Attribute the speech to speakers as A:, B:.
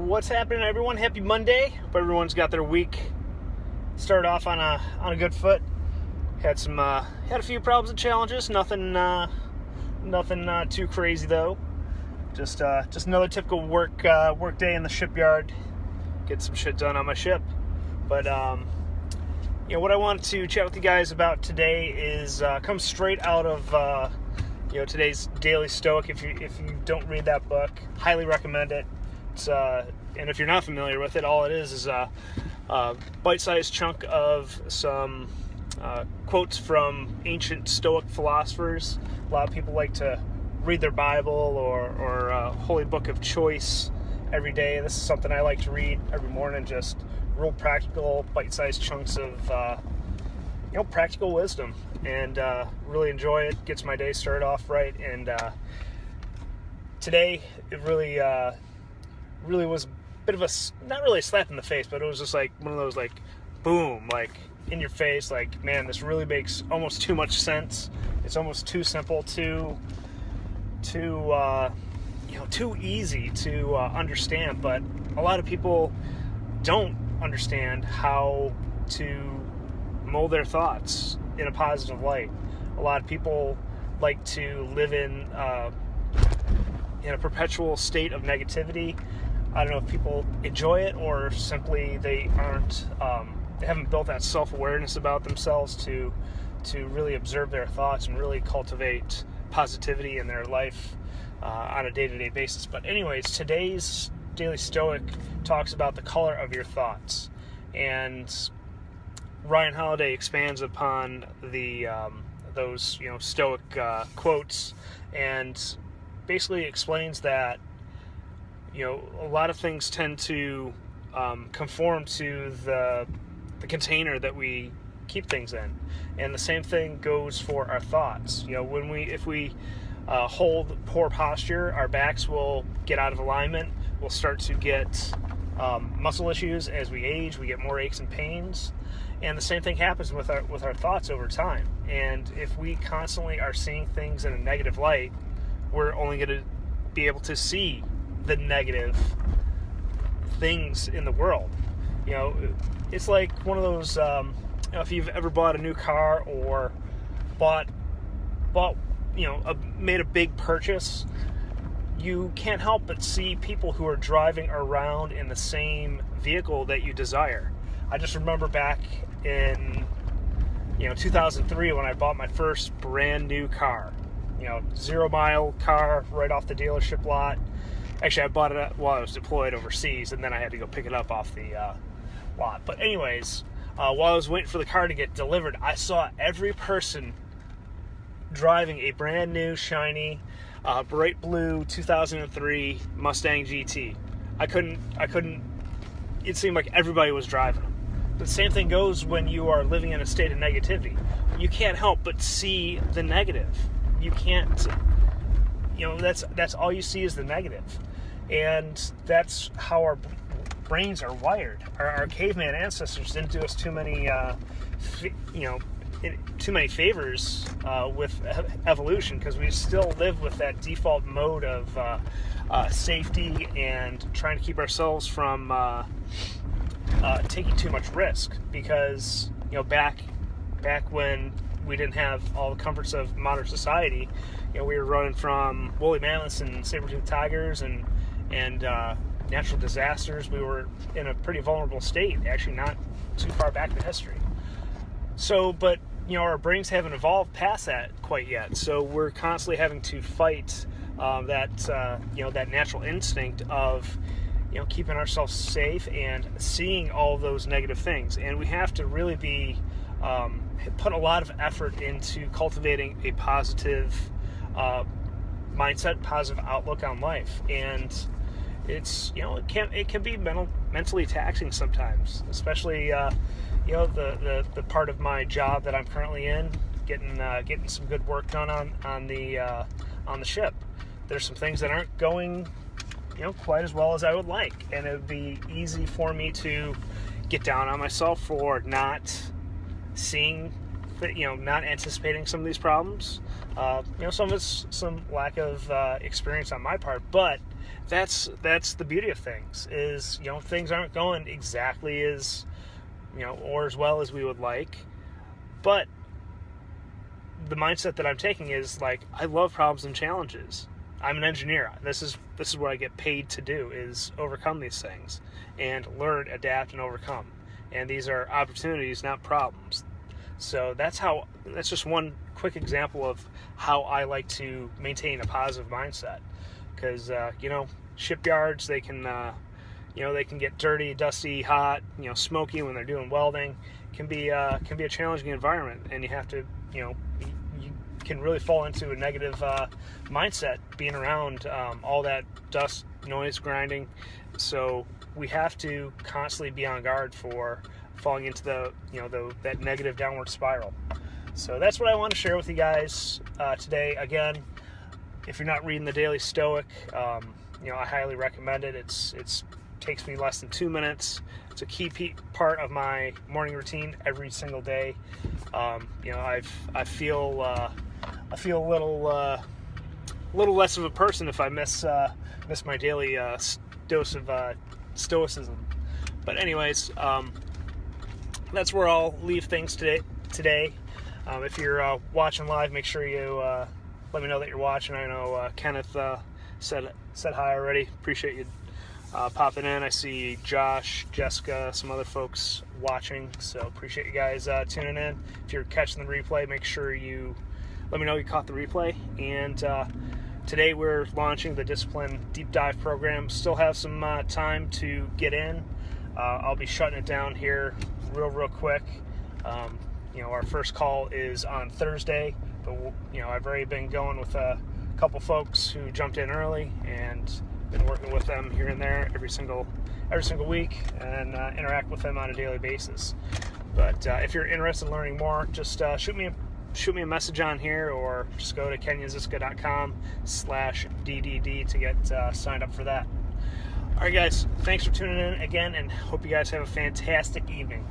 A: What's happening, everyone? Happy Monday. Hope everyone's got their week started off on a good foot. Had a few problems and challenges. Nothing too crazy though. Just another typical work day in the shipyard. Get some shit done on my ship. But what I wanted to chat with you guys about today is comes straight out of today's Daily Stoic. If you don't read that book, highly recommend it. And if you're not familiar with it, all it is a bite-sized chunk of some quotes from ancient Stoic philosophers. A lot of people like to read their Bible or holy book of choice every day. This is something I like to read every morning, just real practical, bite-sized chunks of practical wisdom, and really enjoy it. Gets my day started off right, and today it really was a bit of not really a slap in the face, but it was just like one of those like boom, like in your face, like, man, this really makes almost too much sense. It's almost too simple, too easy to understand. But a lot of people don't understand how to mold their thoughts in a positive light. A lot of people like to live in a perpetual state of negativity. I don't know if people enjoy it or simply they haven't built that self-awareness about themselves to really observe their thoughts and really cultivate positivity in their life on a day-to-day basis. But anyways, today's Daily Stoic talks about the color of your thoughts, and Ryan Holiday expands upon those Stoic quotes, and basically explains that a lot of things tend to conform to the container that we keep things in, and the same thing goes for our thoughts. If we hold poor posture, our backs will get out of alignment. We'll start to get muscle issues as we age. We get more aches and pains, and the same thing happens with our thoughts over time. And if we constantly are seeing things in a negative light, we're only going to be able to see the negative things in the world. It's like one of those, if you've ever bought a new car or made a big purchase, you can't help but see people who are driving around in the same vehicle that you desire. I just remember back in 2003 when I bought my first brand new car, 0-mile car right off the dealership lot. Actually, I bought it while I was deployed overseas, and then I had to go pick it up off the lot. But anyways, while I was waiting for the car to get delivered, I saw every person driving a brand new, shiny, bright blue 2003 Mustang GT. I couldn't. It seemed like everybody was driving them. The same thing goes when you are living in a state of negativity. You can't help but see the negative. You can't. That's all you see is the negative. And that's how our brains are wired. Our caveman ancestors didn't do us too many favors with evolution, because we still live with that default mode of safety and trying to keep ourselves from taking too much risk. Because back when we didn't have all the comforts of modern society, we were running from woolly mammoths and saber-toothed tigers and natural disasters. We were in a pretty vulnerable state, actually not too far back in history. So, but our brains haven't evolved past that quite yet. So we're constantly having to fight that natural instinct of keeping ourselves safe and seeing all those negative things. And we have to really be put a lot of effort into cultivating a positive mindset, positive outlook on life. And it's it can be mentally taxing sometimes, especially the part of my job that I'm currently in, getting some good work done on the ship. There's some things that aren't going quite as well as I would like, and it would be easy for me to get down on myself for not seeing, not anticipating some of these problems. Some of it's some lack of experience on my part, but that's the beauty of things, is, things aren't going exactly as, or as well as we would like, but the mindset that I'm taking is like, I love problems and challenges. I'm an engineer. This is what I get paid to do, is overcome these things and learn, adapt, and overcome. And these are opportunities, not problems. So that's just one quick example of how I like to maintain a positive mindset. Because shipyards, they can they can get dirty, dusty, hot, smoky when they're doing welding. Can be a challenging environment, and you have to you can really fall into a negative mindset being around all that dust, noise, grinding. So we have to constantly be on guard for falling into that negative downward spiral. So that's what I want to share with you guys today. Again, if you're not reading the Daily Stoic, I highly recommend it. It takes me less than 2 minutes. It's a key part of my morning routine every single day. I feel a little less of a person if I miss my daily dose of stoicism. But anyways, that's where I'll leave things today. If you're watching live, make sure you let me know that you're watching. I know Kenneth said hi already. Appreciate you popping in. I see Josh, Jessica, some other folks watching, so appreciate you guys tuning in. If you're catching the replay, make sure you let me know you caught the replay. And today we're launching the Discipline Deep Dive program. Still have some time to get in. I'll be shutting it down here real quick. Our first call is on Thursday, but I've already been going with a couple folks who jumped in early, and been working with them here and there every single week, and interact with them on a daily basis. But if you're interested in learning more, just shoot me a message on here, or just go to kenyaziska.com/DDD to get signed up for that. All right, guys, thanks for tuning in again, and hope you guys have a fantastic evening.